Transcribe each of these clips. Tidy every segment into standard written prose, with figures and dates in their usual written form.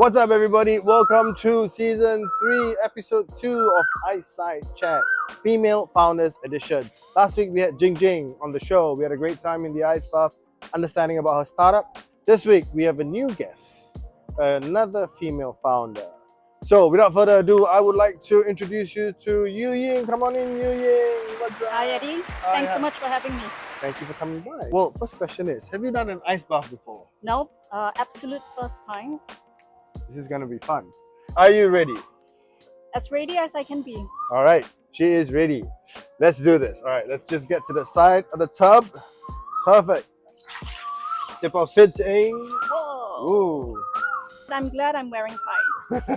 What's up, everybody? Welcome to season 3, episode 2 of SIDE CHATZ, Female Founders Edition. Last week we had Yuying on the show. We had a great time in the ice bath, understanding about her startup. This week we have a new guest, another female founder. So without further ado, I would like to introduce you to Yuying. Come on in, Yuying. What's up? Hi, Eddie. Thanks so much for having me. Thank you for coming by. Well, first question is, have you done an ice bath before? Nope, absolute first time. This is going to be fun. Are you ready? As ready as I can be. All right, she is ready. Let's do this. All right, let's just get to the side of the tub. Perfect. Dip our feet in. Whoa. Ooh. I'm glad I'm wearing tights.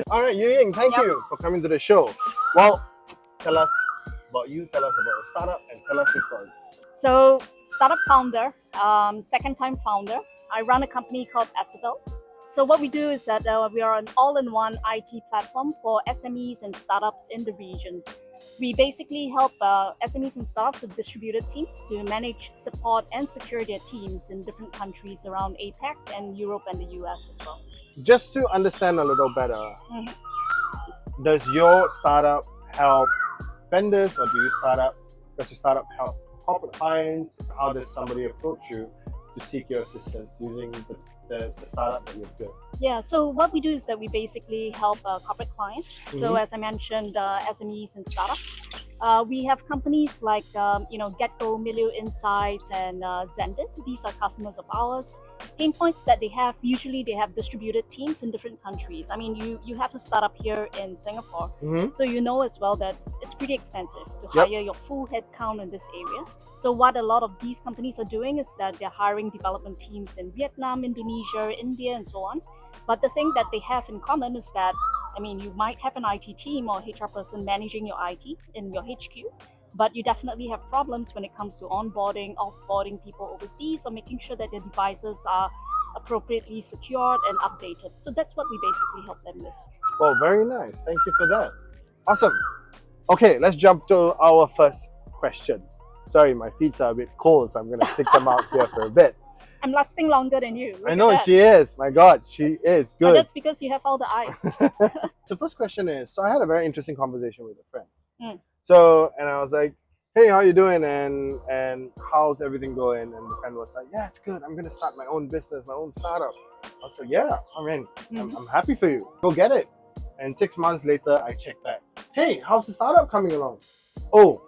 All right, Yuying, thank you for coming to the show. Well, tell us about you, tell us about your startup, and tell us your story. So, startup founder, second time founder. I run a company called Esevel. So what we do is that we are an all-in-one IT platform for SMEs and startups in the region. We basically help SMEs and startups with distributed teams to manage, support, and secure their teams in different countries around APAC and Europe and the US as well. Just to understand a little better, does your startup help vendors, or does your startup help corporate clients? How does somebody approach you to seek your assistance using the startup that you've built? Yeah, so what we do is that we basically help corporate clients. So as I mentioned, SMEs and startups. We have companies like GetGo, Milio Insights, and Zendit. These are customers of ours. Pain points that they have, usually they have distributed teams in different countries. I mean, you have a startup here in Singapore, so you know as well that it's pretty expensive to hire your full headcount in this area. So what a lot of these companies are doing is that they're hiring development teams in Vietnam, Indonesia, India, and so on. But the thing that they have in common is that, I mean, you might have an IT team or HR person managing your IT in your HQ, but you definitely have problems when it comes to onboarding, offboarding people overseas, or making sure that their devices are appropriately secured and updated. So that's what we basically help them with. Well, very nice. Thank you for that. Awesome. Okay, let's jump to our first question. Sorry, my feet are a bit cold, so I'm going to stick them out here for a bit. I'm lasting longer than you. I know she is. My God, she is good. But that's because you have all the ice. So first question is, so I had a very interesting conversation with a friend. So, and I was like, hey, how you doing? And how's everything going? And the friend was like, yeah, it's good. I'm going to start my own business, my own startup. I was like, yeah, I mean, I'm happy for you. Go get it. And 6 months later, I checked back. Hey, how's the startup coming along? Oh,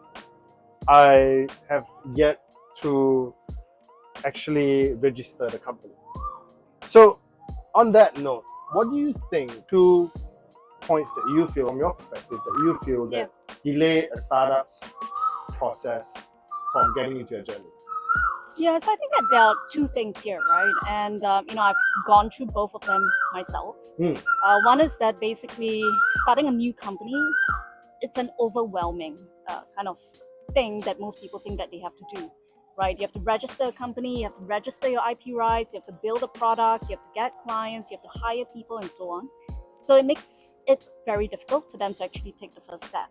I have yet to actually register the company. So on that note, what do you think 2 points that you feel, from your perspective, that you feel that delay a startup's process from getting into a journey? Yeah, so I think that there are 2 things here, right? And I've gone through both of them myself. One is that basically starting a new company, it's an overwhelming kind of thing that most people think that they have to do, right? You have to register a company, you have to register your IP rights, you have to build a product, you have to get clients, you have to hire people, and so on. So it makes it very difficult for them to actually take the first step.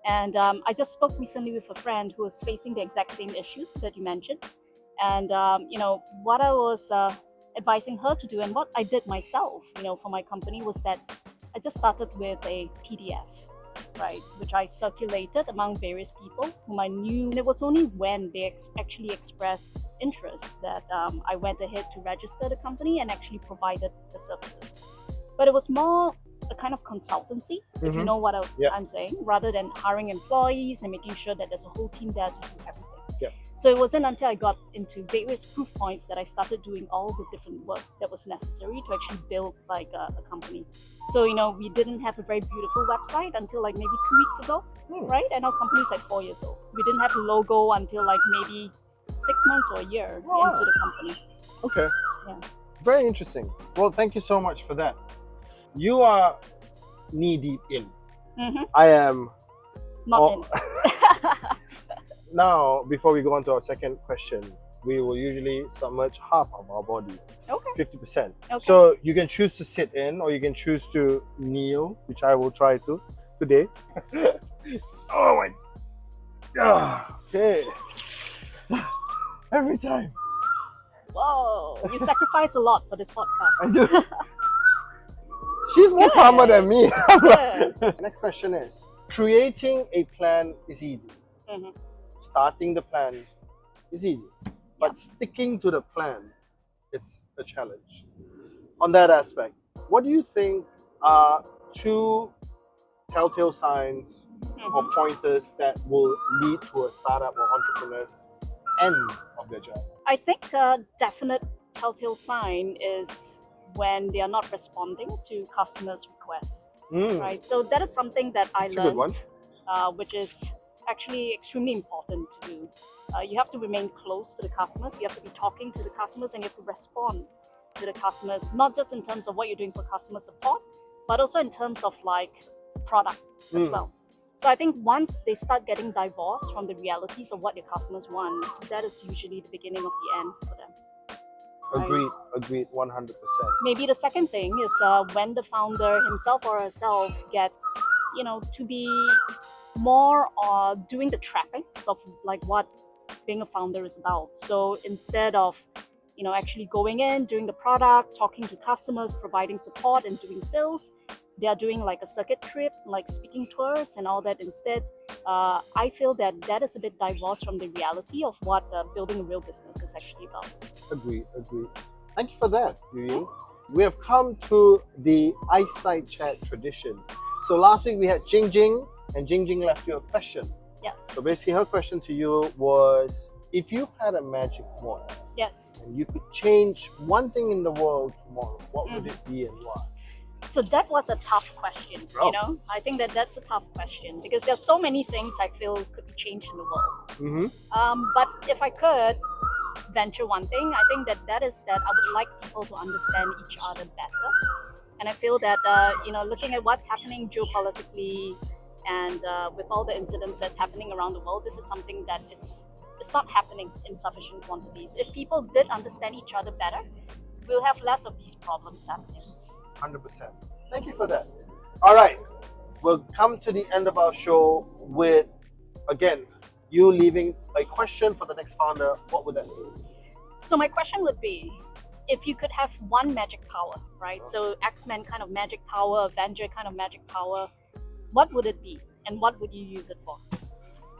And I just spoke recently with a friend who was facing the exact same issue that you mentioned. And what I was advising her to do, and what I did myself, for my company, was that I just started with a PDF, right, which I circulated among various people whom I knew. And it was only when they actually expressed interest that I went ahead to register the company and actually provided the services. But it was more a kind of consultancy, if you know what I'm saying, rather than hiring employees and making sure that there's a whole team there to do everything. So it wasn't until I got into various proof points that I started doing all the different work that was necessary to actually build like a company. So, we didn't have a very beautiful website until like maybe 2 weeks ago, right? And our company's like 4 years old. We didn't have a logo until like maybe 6 months or a year into the company. Okay. Yeah. Very interesting. Well, thank you so much for that. You are knee deep in. I am not in. Now, before we go on to our second question, we will usually submerge half of our body, 50%. So you can choose to sit in, or you can choose to kneel, which I will try to today. Oh my God. Okay. Every time. Whoa, you sacrifice a lot for this podcast. I do. She's more calmer than me. Good. Next question is, creating a plan is easy. Mhm. Starting the plan is easy. But sticking to the plan, it's a challenge. On that aspect, what do you think are two telltale signs or pointers that will lead to a startup or entrepreneur's end of their journey? I think a definite telltale sign is when they are not responding to customers' requests, right? So that is something that I That's a good one. learned, which is actually extremely important to do. You have to remain close to the customers, you have to be talking to the customers, and you have to respond to the customers, not just in terms of what you're doing for customer support, but also in terms of like product as well. So I think once they start getting divorced from the realities of what their customers want, that is usually the beginning of the end for them. Right? Agreed, 100%. Maybe the second thing is when the founder himself or herself gets, to be more doing the trappings of like what being a founder is about. So instead of actually going in, doing the product, talking to customers, providing support, and doing sales, they are doing like a circuit trip, like speaking tours and all that instead. I feel that is a bit divorced from the reality of what building a real business is actually about. Agreed. Thank you for that, Yuying. We have come to the SIDE Chat tradition. So last week we had Jing, and Jing left you a question. Yes. So basically her question to you was, if you had a magic wand, yes, and you could change one thing in the world tomorrow, what would it be and why? So that was a tough question, I think that's a tough question because there's so many things I feel could be changed in the world. But if I could venture one thing, I think that is that I would like people to understand each other better. And I feel that, looking at what's happening geopolitically and with all the incidents that's happening around the world, this is something that it's not happening in sufficient quantities. If people did understand each other better, we'll have less of these problems happening. 100%. Thank you for that. All right, we'll come to the end of our show with, again, you leaving a question for the next founder. What would that be? So my question would be, if you could have one magic power, right? So X-Men kind of magic power, Avenger kind of magic power, what would it be? And what would you use it for?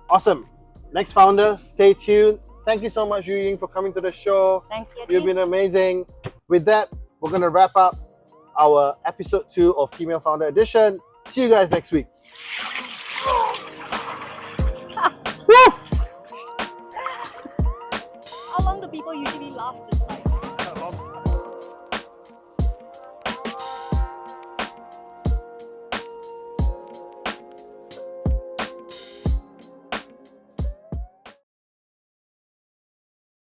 Awesome. Next founder, stay tuned. Thank you so much, Yuying, for coming to the show. Thanks, Yeti. You've been amazing. With that, we're going to wrap up our episode 2 of Female Founder Edition. See you guys next week.